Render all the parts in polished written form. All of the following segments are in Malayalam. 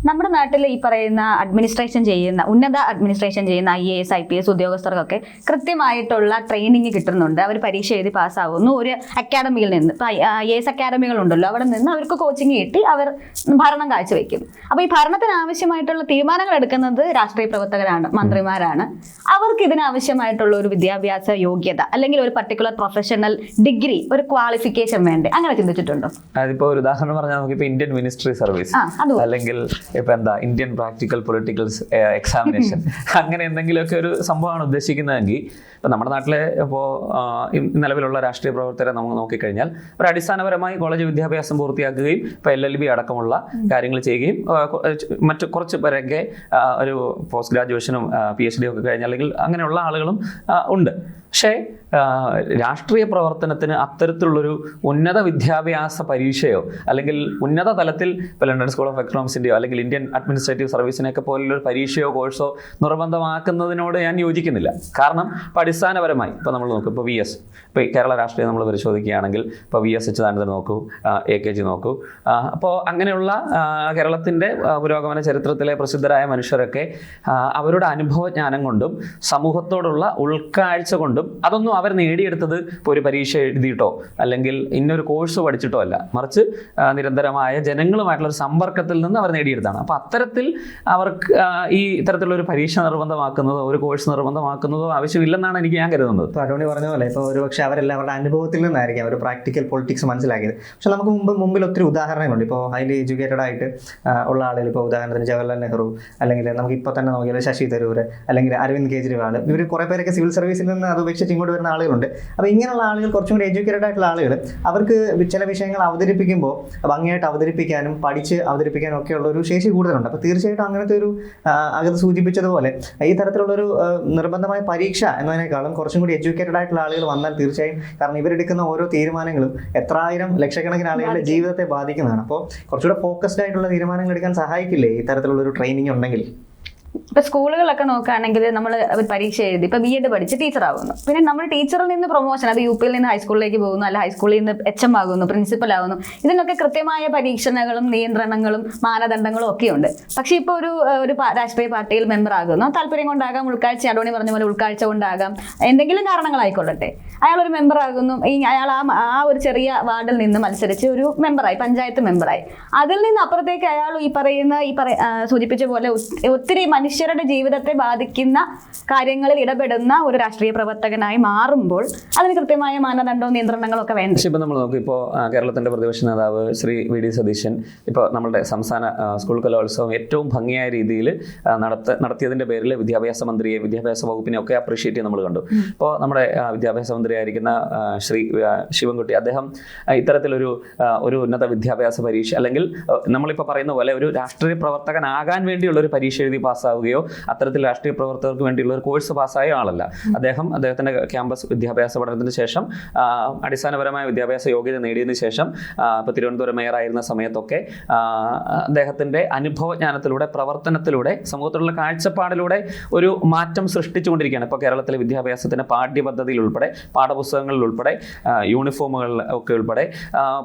നമ്മുടെ നാട്ടിൽ ഈ പറയുന്ന ഉന്നത അഡ്മിനിസ്ട്രേഷൻ ചെയ്യുന്ന IAS IPS ഉദ്യോഗസ്ഥർക്കൊക്കെ കൃത്യമായിട്ടുള്ള ട്രെയിനിങ് കിട്ടുന്നുണ്ട്. അവർ പരീക്ഷ എഴുതി പാസ്സാവുന്നു. ഒരു അക്കാഡമിയിൽ നിന്ന്, ഇപ്പൊ IAS അക്കാഡമികളുണ്ടല്ലോ, അവിടെ നിന്ന് അവർക്ക് കോച്ചിങ് കിട്ടി അവർ ഭരണം കാഴ്ചവെക്കും. അപ്പൊ ഈ ഭരണത്തിന് ആവശ്യമായിട്ടുള്ള തീരുമാനങ്ങൾ എടുക്കുന്നത് രാഷ്ട്രീയ പ്രവർത്തകരാണ്, മന്ത്രിമാരാണ്. അവർക്ക് ഇതിനാവശ്യമായിട്ടുള്ള ഒരു വിദ്യാഭ്യാസ യോഗ്യത അല്ലെങ്കിൽ ഒരു പർട്ടിക്കുലർ പ്രൊഫഷണൽ ഡിഗ്രി, ഒരു ക്വാളിഫിക്കേഷൻ വേണ്ടേ? അങ്ങനെ ചിന്തിച്ചിട്ടുണ്ടോ? അതിപ്പോ ഒരു ഉദാഹരണം പറഞ്ഞാൽ നമുക്കിപ്പോ ഇന്ത്യൻ മിനിസ്ട്രി സർവീസ് അല്ലെങ്കിൽ ഇപ്പൊ എന്താ ഇന്ത്യൻ പ്രാക്ടിക്കൽ പൊളിറ്റിക്കൽ എക്സാമിനേഷൻ അങ്ങനെ എന്തെങ്കിലുമൊക്കെ ഒരു സംഭവമാണ് ഉദ്ദേശിക്കുന്നതെങ്കിൽ ഇപ്പൊ നമ്മുടെ നാട്ടിലെ ഇപ്പോൾ നിലവിലുള്ള രാഷ്ട്രീയ പ്രവർത്തകരെ നമുക്ക് നോക്കിക്കഴിഞ്ഞാൽ ഒരു അടിസ്ഥാനപരമായി കോളേജ് വിദ്യാഭ്യാസം പൂർത്തിയാക്കുകയും ഇപ്പൊ LLB അടക്കമുള്ള കാര്യങ്ങൾ ചെയ്യുകയും മറ്റു കുറച്ച് പേരൊക്കെ ഒരു പോസ്റ്റ് ഗ്രാജുവേഷനും PhD ഒക്കെ കഴിഞ്ഞ അല്ലെങ്കിൽ അങ്ങനെയുള്ള ആളുകളും ഉണ്ട്. പക്ഷേ രാഷ്ട്രീയ പ്രവർത്തനത്തിന് അത്തരത്തിലുള്ളൊരു ഉന്നത വിദ്യാഭ്യാസ പരീക്ഷയോ അല്ലെങ്കിൽ ഉന്നത തലത്തിൽ ഇപ്പോൾ ലണ്ടൻ സ്കൂൾ ഓഫ് എക്കണോമിക്സിൻ്റെയോ അല്ലെങ്കിൽ ഇന്ത്യൻ അഡ്മിനിസ്ട്രേറ്റീവ് സർവീസിനെയൊക്കെ പോലുള്ളൊരു പരീക്ഷയോ കോഴ്സോ നിർബന്ധമാക്കുന്നതിനോട് ഞാൻ യോജിക്കുന്നില്ല. കാരണം ഇപ്പോൾ അടിസ്ഥാനപരമായി ഇപ്പോൾ നമ്മൾ നോക്കും, ഇപ്പോൾ VS, ഇപ്പോൾ കേരള രാഷ്ട്രീയം നമ്മൾ പരിശോധിക്കുകയാണെങ്കിൽ ഇപ്പോൾ VS അച്യുതാനന്ദൻ നോക്കൂ, AKG നോക്കൂ. അപ്പോൾ അങ്ങനെയുള്ള കേരളത്തിൻ്റെ പുരോഗമന ചരിത്രത്തിലെ പ്രസിദ്ധരായ മനുഷ്യരൊക്കെ അവരുടെ അനുഭവജ്ഞാനം കൊണ്ടും സമൂഹത്തോടുള്ള ഉൾക്കാഴ്ച കൊണ്ടും അതൊന്നും അവർ നേടിയെടുത്തത് ഇപ്പോൾ ഒരു പരീക്ഷ എഴുതിയിട്ടോ അല്ലെങ്കിൽ ഇന്നൊരു കോഴ്സ് പഠിച്ചിട്ടോ അല്ല, മറിച്ച് നിരന്തരമായ ജനങ്ങളുമായിട്ടുള്ള ഒരു സമ്പർക്കത്തിൽ നിന്ന് അവർ നേടിയെടുത്താണ്. അപ്പോൾ അത്തരത്തിൽ അവർക്ക് ഈ ഇത്തരത്തിലുള്ള ഒരു പരീക്ഷ നിർബന്ധമാക്കുന്നതോ ഒരു കോഴ്സ് നിർബന്ധമാക്കുന്നതോ ആവശ്യമില്ലെന്നാണ് ഞാൻ കരുതുന്നത്. ഇപ്പോൾ അടോണി പറഞ്ഞ പോലെ ഇപ്പോൾ ഒരു പക്ഷേ അവരെല്ലാം അവരുടെ അനുഭവത്തിൽ നിന്നായിരിക്കും അവർ പ്രാക്ടിക്കൽ പൊളിറ്റിക്സ് മനസ്സിലാക്കിയത്. പക്ഷെ നമുക്ക് മുമ്പിൽ ഒത്തിരി ഉദാഹരണങ്ങളുണ്ട്. ഇപ്പോൾ ഹൈലി എഡ്യൂക്കേറ്റഡ് ആയിട്ട് ഉള്ള ആളുകൾ, ഇപ്പോൾ ഉദാഹരണത്തിന് ജവഹർലാൽ നെഹ്റു, അല്ലെങ്കിൽ നമുക്ക് ഇപ്പോൾ തന്നെ നോക്കിയാൽ ശശി തരൂർ, അല്ലെങ്കിൽ അരവിന്ദ് കെജ്രിവാൾ, ഇവർ കുറേ പേരൊക്കെ സിവിൽ സർവീസിൽ നിന്ന് അത് ഉപേക്ഷിച്ച് ഇങ്ങോട്ട് വരുന്ന ആളുകളുണ്ട്. അപ്പോൾ ഇങ്ങനെയുള്ള ആളുകൾ കുറച്ചും കൂടി എഡ്യൂക്കേറ്റഡ് ആയിട്ടുള്ള ആളുകൾ അവർക്ക് ചില വിഷയങ്ങൾ അവതരിപ്പിക്കുമ്പോൾ ഭംഗിയായിട്ട് അവതരിപ്പിക്കാനും പഠിച്ച് അവതരിപ്പിക്കാനും ഒക്കെയുള്ള ഒരു ശേഷി കൂടുതലുണ്ട്. അപ്പോൾ തീർച്ചയായിട്ടും അങ്ങനത്തെ ഒരു അകത്ത് സൂചിപ്പിച്ചതുപോലെ ഈ തരത്തിലുള്ളൊരു നിർബന്ധമായ പരീക്ഷ എന്നതിനേക്കാളും കുറച്ചും കൂടി എഡ്യൂക്കേറ്റഡ് ആയിട്ടുള്ള ആളുകൾ വന്നാൽ തീർച്ചയായും, കാരണം ഇവരെടുക്കുന്ന ഓരോ തീരുമാനങ്ങളും എത്രായിരം ലക്ഷക്കണക്കിന് ആളുകളുടെ ജീവിതത്തെ ബാധിക്കുന്നതാണ്. അപ്പോൾ കുറച്ചുകൂടെ ഫോക്കസ്ഡ് ആയിട്ടുള്ള തീരുമാനങ്ങൾ എടുക്കാൻ സഹായിക്കില്ലേ ഈ തരത്തിലുള്ളൊരു ട്രെയിനിങ് ഉണ്ടെങ്കിൽ? ഇപ്പൊ സ്കൂളുകളൊക്കെ നോക്കുകയാണെങ്കിൽ നമ്മൾ പരീക്ഷ എഴുതി ഇപ്പൊ B.Ed പഠിച്ച് ടീച്ചറാകുന്നു. പിന്നെ നമ്മൾ ടീച്ചറിൽ നിന്ന് പ്രൊമോഷൻ, അത് UP-ൽ നിന്ന് ഹൈസ്കൂളിലേക്ക് പോകുന്നു, അല്ല ഹൈസ്കൂളിൽ നിന്ന് HM ആകുന്നു, പ്രിൻസിപ്പൽ ആകുന്നു. ഇതിനൊക്കെ കൃത്യമായ പരീക്ഷണങ്ങളും നിയന്ത്രണങ്ങളും മാനദണ്ഡങ്ങളും ഒക്കെ ഉണ്ട്. പക്ഷെ ഇപ്പൊ ഒരു രാഷ്ട്രീയ പാർട്ടിയിൽ മെമ്പർ ആകുന്നു, താല്പര്യം കൊണ്ടാകാം, ഉൾക്കാഴ്ച, അടോണി പറഞ്ഞ പോലെ ഉൾക്കാഴ്ച കൊണ്ടാകാം, എന്തെങ്കിലും കാരണങ്ങളായിക്കൊള്ളട്ടെ, അയാൾ ഒരു മെമ്പർ ആകുന്നു. അയാൾ ആ ഒരു ചെറിയ വാർഡിൽ നിന്ന് മത്സരിച്ച് ഒരു മെമ്പറായി, പഞ്ചായത്ത് മെമ്പറായി. അതിൽ നിന്ന് അപ്പുറത്തേക്ക് അയാൾ സൂചിപ്പിച്ച പോലെ ഒത്തിരി മനുഷ്യരുടെ ജീവിതത്തെ ബാധിക്കുന്ന കാര്യങ്ങളിൽ ഇടപെടുന്ന ഒരു രാഷ്ട്രീയ പ്രവർത്തകനായി മാറുമ്പോൾ അതിന് കൃത്യമായ മാനദണ്ഡവും നിയന്ത്രണങ്ങളും ഒക്കെ വേണ്ട. ഇപ്പം നമ്മൾ നോക്കും, ഇപ്പോൾ കേരളത്തിൻ്റെ പ്രതിപക്ഷ നേതാവ് ശ്രീ VD സതീശൻ ഇപ്പോൾ നമ്മുടെ സംസ്ഥാന സ്കൂൾ കലോത്സവം ഏറ്റവും ഭംഗിയായ രീതിയിൽ നടത്തിയതിൻ്റെ പേരിൽ വിദ്യാഭ്യാസ മന്ത്രിയെ, വിദ്യാഭ്യാസ വകുപ്പിനെ ഒക്കെ അപ്രീഷിയേറ്റ് നമ്മൾ കണ്ടു. ഇപ്പോൾ നമ്മുടെ വിദ്യാഭ്യാസ മന്ത്രിയായിരിക്കുന്ന ശ്രീ ശിവൻകുട്ടി, അദ്ദേഹം ഇത്തരത്തിലൊരു ഉന്നത വിദ്യാഭ്യാസ പരീക്ഷ അല്ലെങ്കിൽ നമ്മളിപ്പോൾ പറയുന്ന പോലെ ഒരു രാഷ്ട്രീയ പ്രവർത്തകനാകാൻ വേണ്ടിയുള്ള ഒരു പരീക്ഷ എഴുതി പാസ്സാവുകയോ അത്തരത്തിൽ രാഷ്ട്രീയ പ്രവർത്തകർക്ക് വേണ്ടിയുള്ള ഒരു കോഴ്സ് പാസ്സായ ആളല്ല. അദ്ദേഹത്തിൻ്റെ ക്യാമ്പസ് വിദ്യാഭ്യാസ പഠനത്തിന് ശേഷം അടിസ്ഥാനപരമായ വിദ്യാഭ്യാസ യോഗ്യത നേടിയതിനു ശേഷം ഇപ്പോൾ തിരുവനന്തപുരം മേയറായിരുന്ന സമയത്തൊക്കെ അദ്ദേഹത്തിൻ്റെ അനുഭവജ്ഞാനത്തിലൂടെ, പ്രവർത്തനത്തിലൂടെ, സമൂഹത്തിലുള്ള കാഴ്ചപ്പാടിലൂടെ ഒരു മാറ്റം സൃഷ്ടിച്ചുകൊണ്ടിരിക്കുകയാണ്. ഇപ്പോൾ കേരളത്തിലെ വിദ്യാഭ്യാസത്തിന് പാഠ്യപദ്ധതിയിൽ ഉൾപ്പെടെ, പാഠപുസ്തകങ്ങളിൽ ഉൾപ്പെടെ, യൂണിഫോമുകളിൽ ഒക്കെ ഉൾപ്പെടെ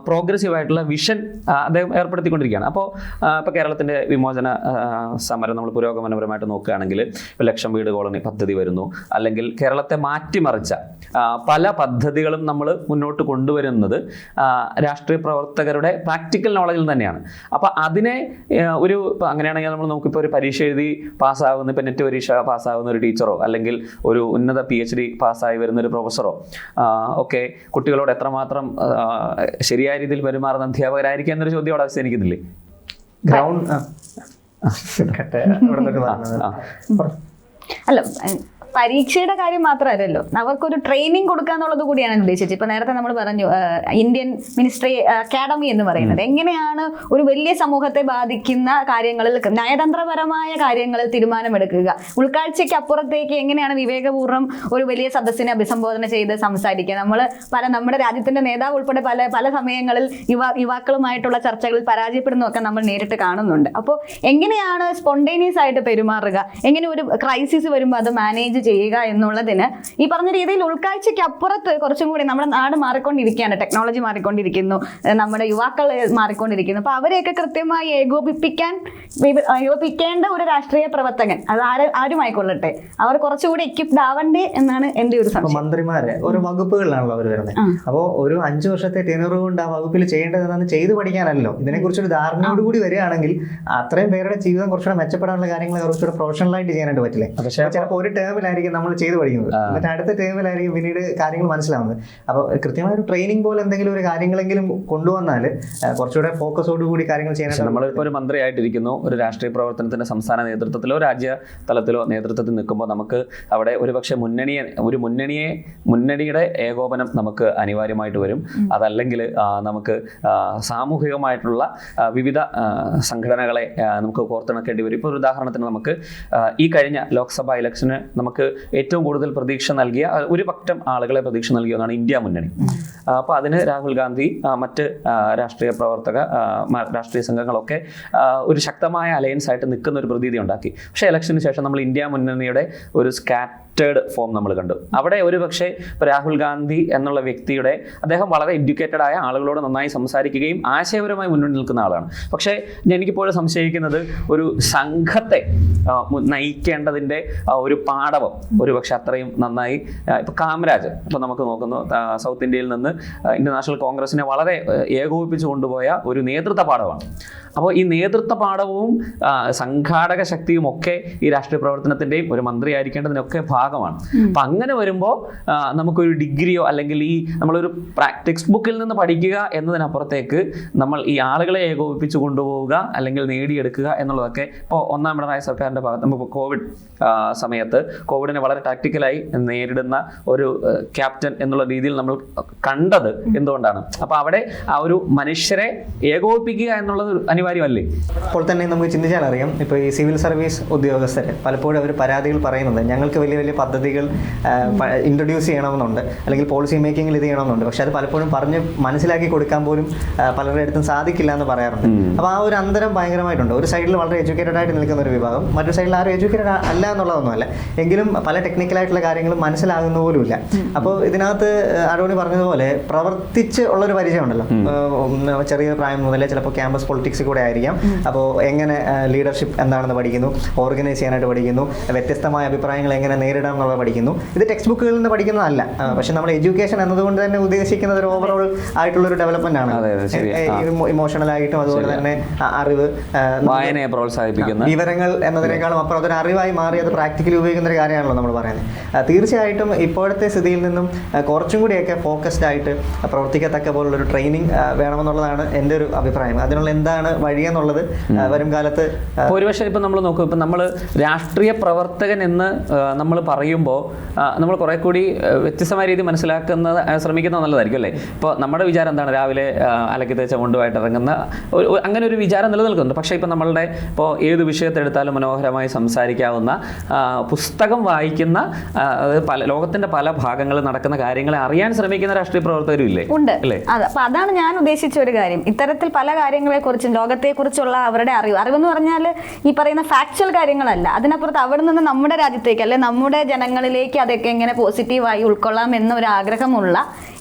പ്രോഗ്രസീവായിട്ടുള്ള വിഷൻ അദ്ദേഹം ഏർപ്പെടുത്തിക്കൊണ്ടിരിക്കുകയാണ്. അപ്പോൾ ഇപ്പോൾ കേരളത്തിൻ്റെ വിമോചന സമരം നമ്മൾ പുരോഗമനപരമായിട്ട് നോക്കുകയാണെങ്കിൽ ഇപ്പോൾ 1,00,000 വീട് കോളനി പദ്ധതി വരുന്നു, അല്ലെങ്കിൽ കേരളത്തെ മാറ്റിമറിച്ച പല പദ്ധതികളും നമ്മൾ മുന്നോട്ട് കൊണ്ടുവരുന്നത് രാഷ്ട്രീയ പ്രവർത്തകരുടെ പ്രാക്ടിക്കൽ നോളജിൽ തന്നെയാണ്. അപ്പോൾ അതിനെ ഇപ്പോൾ അങ്ങനെയാണെങ്കിൽ നമ്മൾ നോക്കിപ്പോൾ ഒരു പരീക്ഷ എഴുതി പാസ്സാകുന്ന, ഇപ്പോൾ നെറ്റ് പരീക്ഷ പാസ്സാകുന്ന ഒരു ടീച്ചറോ അല്ലെങ്കിൽ ഒരു ഉന്നത PhD പാസ്സായി വരുന്ന ഒരു പ്രൊഫസറോ ഒക്കെ കുട്ടികളോട് എത്രമാത്രം ശരിയായ രീതിയിൽ പെരുമാറുന്ന അധ്യാപകരായിരിക്കും എന്നൊരു ചോദ്യം അവിടെ അവസാനിക്കുന്നില്ലേ? അല്ല, പരീക്ഷയുടെ കാര്യം മാത്രമല്ലല്ലോ, അവർക്കൊരു ട്രെയിനിങ് കൊടുക്കുക എന്നുള്ളത് കൂടിയാണ് ഉദ്ദേശിച്ചത്. ഇപ്പൊ നേരത്തെ നമ്മൾ പറഞ്ഞു ഇന്ത്യൻ മിനിസ്ട്രി അക്കാഡമി എന്ന് പറയുന്നത് എങ്ങനെയാണ് ഒരു വലിയ സമൂഹത്തെ ബാധിക്കുന്ന കാര്യങ്ങളിൽ, നയതന്ത്രപരമായ കാര്യങ്ങളിൽ തീരുമാനമെടുക്കുക, ഉൾക്കാഴ്ചയ്ക്ക് അപ്പുറത്തേക്ക് എങ്ങനെയാണ് വിവേകപൂർവ്വം ഒരു വലിയ സദസ്സിനെ അഭിസംബോധന ചെയ്ത് സംസാരിക്കുക. നമ്മുടെ രാജ്യത്തിന്റെ നേതാവ് ഉൾപ്പെടെ പല സമയങ്ങളിൽ യുവാക്കളുമായിട്ടുള്ള ചർച്ചകളിൽ പരാജയപ്പെടുന്നതൊക്കെ നമ്മൾ നേരിട്ട് കാണുന്നുണ്ട്. അപ്പോൾ എങ്ങനെയാണ് സ്പോണ്ടേനിയസ് ആയിട്ട് പെരുമാറുക, എങ്ങനെ ഒരു ക്രൈസിസ് വരുമ്പോൾ അത് മാനേജ് ചെയ്യുക എന്നുള്ളതിന് ഈ പറഞ്ഞ രീതിയിൽ ഉൾക്കാഴ്ചയ്ക്ക് അപ്പുറത്ത് കുറച്ചും കൂടി നമ്മുടെ നാട് മാറിക്കൊണ്ടിരിക്കുകയാണ്, ടെക്നോളജി മാറിക്കൊണ്ടിരിക്കുന്നു, നമ്മുടെ യുവാക്കൾ മാറിക്കൊണ്ടിരിക്കുന്നു. അപ്പൊ അവരെയൊക്കെ കൃത്യമായി ഏകോപിപ്പിക്കേണ്ട ഒരു രാഷ്ട്രീയ പ്രവർത്തകൻ അത് ആരുമായിക്കൊള്ളട്ടെ അവർ കുറച്ചുകൂടി എക്യുപ്ഡ് ആവണ്ടേ എന്നാണ് എന്റെ ഒരു സംശയം. മന്ത്രിമാരെ ഓരോ വകുപ്പുകളിലാണല്ലോ അവർ വരുന്നത്. അപ്പോൾ ഒരു 5 വർഷത്തെ ടെനർ കൊണ്ട് ആ വകുപ്പിൽ ചെയ്യേണ്ടതെന്ന് ചെയ്തു പഠിക്കാനല്ലോ. ഇതിനെക്കുറിച്ചൊരു ധാരണയോടുകൂടി വരികയാണെങ്കിൽ അത്രയും പേരുടെ ജീവിതം കുറച്ചുകൂടെ മെച്ചപ്പെടാനുള്ള കാര്യങ്ങൾ കുറച്ചുകൂടെ പ്രൊഫഷണലായിട്ട് ചെയ്യാനായിട്ട് പറ്റില്ലേ? പക്ഷേ ചിലപ്പോൾ ഒരു ടേമിലായിരിക്കും നമ്മൾ ചെയ്തു പഠിക്കുന്നത്, എന്നിട്ട് അടുത്ത ടേമിലായിരിക്കും പിന്നീട് കാര്യങ്ങൾ മനസ്സിലാവുന്നത്. അപ്പോൾ കൃത്യമായ ഒരു ട്രെയിനിങ് പോലെ എന്തെങ്കിലും ഒരു കാര്യങ്ങളെങ്കിലും കൊണ്ടുവന്നാൽ കുറച്ചുകൂടെ ഫോക്കസോടുകൂടി കാര്യങ്ങൾ ചെയ്യാനായിട്ട്. നമ്മളിപ്പോൾ ഒരു മന്ത്രിയായിട്ടിരിക്കുന്നു, ഒരു രാഷ്ട്രീയ പ്രവർത്തനത്തിന്റെ സംസ്ഥാന നേതൃത്വത്തിലോ രാജ്യ തലത്തിലോ നേതൃത്വത്തിൽ നിൽക്കുമ്പോൾ നമുക്ക് അവിടെ ഒരുപക്ഷെ മുന്നണിയുടെ ഏകോപനം നമുക്ക് അനിവാര്യമായിട്ട് വരും. അതല്ലെങ്കിൽ നമുക്ക് സാമൂഹികമായിട്ടുള്ള വിവിധ സംഘടനകളെ നമുക്ക് കോർത്തിണക്കേണ്ടി വരും. ഇപ്പോൾ ഒരു ഉദാഹരണത്തിന് നമുക്ക് ഈ കഴിഞ്ഞ ലോക്സഭാ ഇലക്ഷന് നമുക്ക് ഏറ്റവും കൂടുതൽ പ്രതീക്ഷ നൽകിയ ഒരു പറ്റം ആളുകളെ പ്രതീക്ഷ നൽകിയ ഒന്നാണ് ഇന്ത്യ മുന്നണി. അപ്പോൾ അതിന് രാഹുൽ ഗാന്ധി മറ്റ് രാഷ്ട്രീയ രാഷ്ട്രീയ സംഘങ്ങളൊക്കെ ഒരു ശക്തമായ അലയൻസ് ആയിട്ട് നിൽക്കുന്ന ഒരു പ്രതീതി ഉണ്ടാക്കി. പക്ഷേ ഇലക്ഷന് ശേഷം നമ്മൾ ഇന്ത്യ മുന്നണിയുടെ ഒരു സ്കാറ്റേർഡ് ഫോം നമ്മൾ കണ്ടു. അവിടെ ഒരു പക്ഷേ രാഹുൽ ഗാന്ധി എന്നുള്ള വ്യക്തിയുടെ അദ്ദേഹം വളരെ എഡ്യൂക്കേറ്റഡ് ആയ ആളുകളോട് നന്നായി സംസാരിക്കുകയും ആശയപരമായി മുന്നോട്ട് നിൽക്കുന്ന ആളാണ്. പക്ഷേ എനിക്കിപ്പോഴും സംശയിക്കുന്നത് ഒരു സംഘത്തെ നയിക്കേണ്ടതിൻ്റെ ഒരു പാടവം ഒരു പക്ഷെ അത്രയും നന്നായി ഇപ്പോൾ കാമരാജ് ഇപ്പോൾ നമുക്ക് നോക്കുന്നു സൗത്ത് ഇന്ത്യയിൽ നിന്ന് ഇന്ത്യൻ നാഷണൽ കോൺഗ്രസിനെ വളരെ ഏകോപിപ്പിച്ചു കൊണ്ടുപോയ ഒരു നേതൃത്വ പാഠമാണ്. അപ്പോൾ ഈ നേതൃത്വ പാഠവും സംഘാടക ശക്തിയും ഒക്കെ ഈ രാഷ്ട്രീയ പ്രവർത്തനത്തിൻ്റെയും ഒരു മന്ത്രി ആയിരിക്കേണ്ടതിനൊക്കെ ഭാഗമാണ്. അപ്പം അങ്ങനെ വരുമ്പോൾ നമുക്കൊരു ഡിഗ്രിയോ അല്ലെങ്കിൽ ഈ നമ്മളൊരു ടെക്സ്റ്റ് ബുക്കിൽ നിന്ന് പഠിക്കുക എന്നതിനപ്പുറത്തേക്ക് നമ്മൾ ഈ ആളുകളെ ഏകോപിപ്പിച്ച് കൊണ്ടുപോവുക അല്ലെങ്കിൽ നേടിയെടുക്കുക എന്നുള്ളതൊക്കെ ഇപ്പോൾ ഒന്നാം പിണറായി സർക്കാരിൻ്റെ ഭാഗത്ത് നമുക്ക് കോവിഡ് സമയത്ത് കോവിഡിനെ വളരെ ടാക്ടിക്കലായി നേരിടുന്ന ഒരു ക്യാപ്റ്റൻ എന്നുള്ള രീതിയിൽ നമ്മൾ കണ്ടത് എന്തുകൊണ്ടാണ്? അപ്പോൾ അവിടെ ആ ഒരു മനുഷ്യരെ ഏകോപിപ്പിക്കുക എന്നുള്ളത് അനിവാര്യമല്ലേ? അപ്പോൾ തന്നെ നമുക്ക് ചിന്തിച്ചാൽ അറിയാം, ഇപ്പോൾ ഈ സിവിൽ സർവീസ് ഉദ്യോഗസ്ഥർ പലപ്പോഴും അവർ പരാതികൾ പറയുന്നത് ഞങ്ങൾക്ക് വലിയ വലിയ പദ്ധതികൾ ഇൻട്രൊഡ്യൂസ് ചെയ്യണമെന്നുണ്ട്, അല്ലെങ്കിൽ പോളിസി മേക്കിങ്ങിൽ ഇത് ചെയ്യണമെന്നുണ്ട്. പക്ഷെ അത് പലപ്പോഴും പറഞ്ഞ് മനസ്സിലാക്കി കൊടുക്കാൻ പോലും പലരുടെ അടുത്തും സാധിക്കില്ല എന്ന് പറയാറുണ്ട്. അപ്പോൾ ആ ഒരു അന്തരം ഭയങ്കരമായിട്ടുണ്ട്. ഒരു സൈഡിൽ വളരെ എഡ്യൂക്കേറ്റഡ് ആയിട്ട് നിൽക്കുന്ന ഒരു വിഭാഗം, മറ്റൊരു സൈഡിൽ ആരും എഡ്യൂക്കേറ്റഡ് അല്ല എന്നുള്ളതൊന്നുമല്ല, എങ്കിലും പല ടെക്നിക്കലായിട്ടുള്ള കാര്യങ്ങളും മനസ്സിലാകുന്ന പോലുമില്ല. അപ്പോൾ ഇതിനകത്ത് ആരോണി പറഞ്ഞതുപോലെ പ്രവർത്തിച്ച് ഉള്ളൊരു പരിചയമുണ്ടല്ലോ, ചെറിയ പ്രായം മുതലേ ചിലപ്പോൾ ക്യാമ്പസ് പൊളിറ്റിക്സ് കൂടെ ആയിരിക്കാം. അപ്പോൾ എങ്ങനെ ലീഡർഷിപ്പ് എന്താണെന്ന് പഠിക്കുന്നു, ഓർഗനൈസ് ചെയ്യാനായിട്ട് പഠിക്കുന്നു, വ്യത്യസ്തമായ അഭിപ്രായങ്ങൾ എങ്ങനെ നേരിടാം എന്നുള്ളത് പഠിക്കുന്നു. ഇത് ടെക്സ്റ്റ് ബുക്കുകളിൽ നിന്ന് പഠിക്കുന്നതല്ല, പക്ഷെ നമ്മൾ എഡ്യൂക്കേഷൻ എന്നതുകൊണ്ട് തന്നെ ഉദ്ദേശിക്കുന്നത് ഒരു ഓവറോൾ ആയിട്ടുള്ളൊരു ഡെവലപ്മെന്റ് ആണ്. ഇമോഷണലായിട്ടും അതുപോലെ തന്നെ അറിവ്, വായനയെ പ്രോത്സാഹിപ്പിക്കുന്ന വിവരങ്ങൾ എന്നതിനേക്കാളും അപ്പുറം അതൊരു അറിവായി മാറി അത് പ്രാക്ടിക്കലി ഉപയോഗിക്കുന്ന ഒരു കാര്യമാണല്ലോ നമ്മൾ പറയുന്നത്. തീർച്ചയായിട്ടും ഇപ്പോഴത്തെ സ്ഥിതിയിൽ നിന്നും കുറച്ചും കൂടിയൊക്കെ ഫോക്കസ്ഡ് ആയിട്ട് പ്രവർത്തിക്കത്തക്ക പോലുള്ളൊരു ട്രെയിനിങ് വേണമെന്നുള്ളതാണ് എൻ്റെ ഒരു അഭിപ്രായം. അതിനുള്ള എന്താണ് വഴിയെന്നുള്ളത് വരും കാലത്ത് ഒരുപക്ഷെ ഇപ്പം നമ്മൾ നോക്കും, ഇപ്പം നമ്മൾ രാഷ്ട്രീയ പ്രവർത്തകൻ എന്ന് നമ്മൾ പറയുമ്പോൾ നമ്മൾ കുറെ കൂടി വ്യത്യസ്തമായ രീതി ശ്രമിക്കുന്നത് നല്ലതായിരിക്കും അല്ലേ? ഇപ്പോൾ നമ്മുടെ വിചാരം എന്താണ്? രാവിലെ അലക്കി തേച്ച മുണ്ടുമായിട്ട് ഇറങ്ങുന്ന അങ്ങനെ ഒരു വിചാരം നിലനിൽക്കുന്നുണ്ട്. പക്ഷേ ഇപ്പം നമ്മളുടെ ഇപ്പോൾ ഏത് വിഷയത്തെടുത്താലും മനോഹരമായി സംസാരിക്കാവുന്ന, പുസ്തകം വായിക്കുന്ന, ലോകത്തിന്റെ പല ഭാഗങ്ങളിൽ നടക്കുന്ന കാര്യങ്ങളെ അറിയാൻ ശ്രമിക്കുന്ന രാഷ്ട്രീയ പ്രവർത്തകരും ഇല്ലേ? ഉണ്ട് അല്ലേ? അപ്പൊ അതാണ് ഞാൻ ഉദ്ദേശിച്ച ഒരു കാര്യം. ഇത്തരത്തിൽ പല കാര്യങ്ങളെ കുറിച്ചും ലോകത്തെക്കുറിച്ചുള്ള അവരുടെ അറിവെന്ന് പറഞ്ഞാൽ ഈ പറയുന്ന ഫാക്ച്വൽ കാര്യങ്ങളല്ല, അതിനപ്പുറത്ത് അവിടെ നിന്ന് നമ്മുടെ രാജ്യത്തേക്ക് അല്ലെ നമ്മുടെ ജനങ്ങളിലേക്ക് അതൊക്കെ എങ്ങനെ പോസിറ്റീവായി ഉൾക്കൊള്ളാം എന്നൊരു ആഗ്രഹമുള്ള,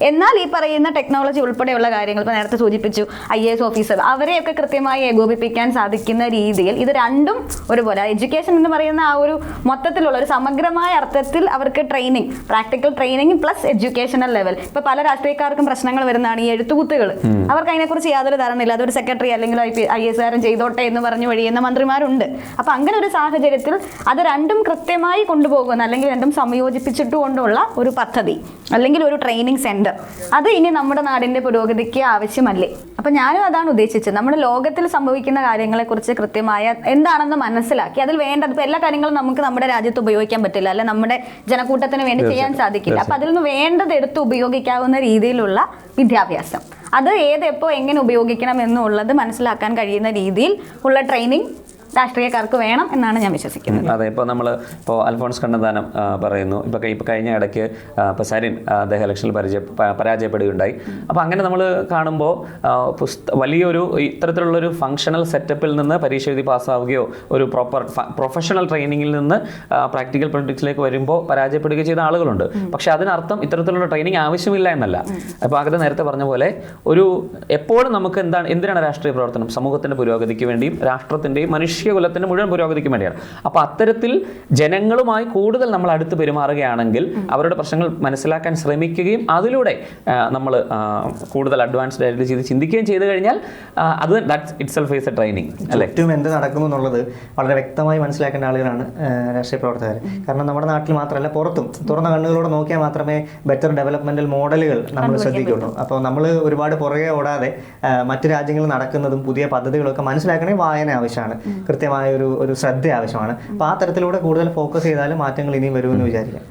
എന്നാൽ ഈ പറയുന്ന ടെക്നോളജി ഉൾപ്പെടെയുള്ള കാര്യങ്ങൾ ഇപ്പോൾ നേരത്തെ സൂചിപ്പിച്ചു IAS ഓഫീസർ അവരെയൊക്കെ കൃത്യമായി ഏകോപിപ്പിക്കാൻ സാധിക്കുന്ന രീതിയിൽ ഇത് രണ്ടും ഒരുപോലെ എഡ്യൂക്കേഷൻ എന്ന് പറയുന്ന ആ ഒരു മൊത്തത്തിലുള്ള ഒരു സമഗ്രമായ അർത്ഥത്തിൽ അവർക്ക് training, practical training plus educational level. ഇപ്പൊ പല രാഷ്ട്രീയക്കാർക്കും പ്രശ്നങ്ങൾ വരുന്നതാണ് ഈ എഴുത്തുകുത്തുകൾ. അവർക്ക് അതിനെക്കുറിച്ച് യാതൊരു ധാരണയില്ല. അതൊരു സെക്രട്ടറി അല്ലെങ്കിൽ IAS ചെയ്തോട്ടെ എന്ന് പറഞ്ഞു വഴിയുന്ന മന്ത്രിമാരുണ്ട്. അപ്പൊ അങ്ങനെ ഒരു സാഹചര്യത്തിൽ അത് രണ്ടും കൃത്യമായി കൊണ്ടുപോകുന്ന അല്ലെങ്കിൽ രണ്ടും സംയോജിപ്പിച്ചിട്ടുകൊണ്ടുള്ള ഒരു പദ്ധതി അല്ലെങ്കിൽ ഒരു ട്രെയിനിങ് സെന്റർ അത് ഇനി നമ്മുടെ നാടിന്റെ പുരോഗതിക്ക് ആവശ്യമല്ലേ? അപ്പൊ ഞാനും അതാണ് ഉദ്ദേശിച്ചത്. നമ്മുടെ ലോകത്തിൽ സംഭവിക്കുന്ന കാര്യങ്ങളെ കുറിച്ച് കൃത്യമായ എന്താണെന്ന് മനസ്സിലാക്കി അതിൽ വേണ്ടത് ഇപ്പൊ എല്ലാ കാര്യങ്ങളും നമുക്ക് നമ്മുടെ രാജ്യത്ത് ഉപയോഗിക്കാൻ പറ്റില്ല, അല്ലെ നമ്മുടെ ജനക്കൂട്ടത്തിന് വേണ്ടി ചെയ്യാൻ സാധിക്കില്ല. അപ്പൊ അതിൽ നിന്ന് വേണ്ടത് എടുത്ത് ഉപയോഗിക്കാവുന്ന രീതിയിലുള്ള വിദ്യാഭ്യാസം, അത് എപ്പോ എങ്ങനെ ഉപയോഗിക്കണം എന്നുള്ളത് മനസ്സിലാക്കാൻ കഴിയുന്ന രീതിയിൽ ഉള്ള ട്രെയിനിങ് രാഷ്ട്രീയക്കാർക്ക് വേണം എന്നാണ് ഞാൻ വിശ്വസിക്കുന്നത്. അതെ, ഇപ്പോൾ നമ്മൾ അൽഫോൺസ് കണ്ണന്താനം പറയുന്നു, ഇപ്പോൾ കഴിഞ്ഞ ഇടയ്ക്ക് സരിൻ അദ്ദേഹം ഇലക്ഷനിൽ പരാജയപ്പെടുകയുണ്ടായി. അപ്പോൾ അങ്ങനെ നമ്മൾ കാണുമ്പോൾ വലിയൊരു ഇത്തരത്തിലുള്ളൊരു ഫങ്ഷണൽ സെറ്റപ്പിൽ നിന്ന് പരീക്ഷ എഴുതി പാസ്സാവുകയോ ഒരു പ്രൊഫഷണൽ ട്രെയിനിങ്ങിൽ നിന്ന് പ്രാക്ടിക്കൽ പൊളിറ്റിക്സിലേക്ക് വരുമ്പോൾ പരാജയപ്പെടുകയോ ചെയ്ത ആളുകളുണ്ട്. പക്ഷേ അതിനർത്ഥം ഇത്തരത്തിലുള്ള ട്രെയിനിങ് ആവശ്യമില്ല എന്നല്ല. അപ്പോൾ ആകെ നേരത്തെ പറഞ്ഞ പോലെ എപ്പോഴും നമുക്ക് എന്തിനാണ് രാഷ്ട്രീയ പ്രവർത്തനം? സമൂഹത്തിൻ്റെ പുരോഗതിക്ക് വേണ്ടിയും രാഷ്ട്രത്തിൻ്റെയും മനുഷ്യകുലത്തിൻ്റെ മുഴുവൻ പുരോഗതിക്ക് വേണ്ടിയാണ്. അപ്പോൾ അത്തരത്തിൽ ജനങ്ങളുമായി കൂടുതൽ നമ്മൾ അടുത്ത് പെരുമാറുകയാണെങ്കിൽ, അവരുടെ പ്രശ്നങ്ങൾ മനസ്സിലാക്കാൻ ശ്രമിക്കുകയും അതിലൂടെ നമ്മൾ കൂടുതൽ അഡ്വാൻസ്ഡ് ആയിട്ട് ചിന്തിക്കുകയും ചെയ്തു കഴിഞ്ഞാൽ അത് that's itself is A training അല്ലേ? ചുറ്റും എന്ത് നടക്കുന്നു എന്നുള്ളത് വളരെ വ്യക്തമായി മനസ്സിലാക്കേണ്ട ആളുകളാണ് രാഷ്ട്രീയ പ്രവർത്തകർ. കാരണം നമ്മുടെ നാട്ടിൽ മാത്രമല്ല പുറത്തും തുറന്ന കണ്ണുകളോടെ നോക്കിയാൽ മാത്രമേ ബെറ്റർ ഡെവലപ്മെന്റൽ മോഡലുകൾ നമ്മൾ ശ്രദ്ധിക്കുള്ളൂ. അപ്പോൾ നമ്മൾ ഒരുപാട് പുറകെ ഓടാതെ മറ്റു രാജ്യങ്ങളിൽ നടക്കുന്നതും പുതിയ പദ്ധതികളൊക്കെ മനസ്സിലാക്കണമെങ്കിൽ വായന ആവശ്യമാണ്, കൃത്യമായ ഒരു ശ്രദ്ധ ആവശ്യമാണ്. അപ്പോൾ ആ തരത്തിലൂടെ കൂടുതൽ ഫോക്കസ് ചെയ്താലും മാറ്റങ്ങൾ ഇനിയും വരുമെന്ന് വിചാരിക്കാം.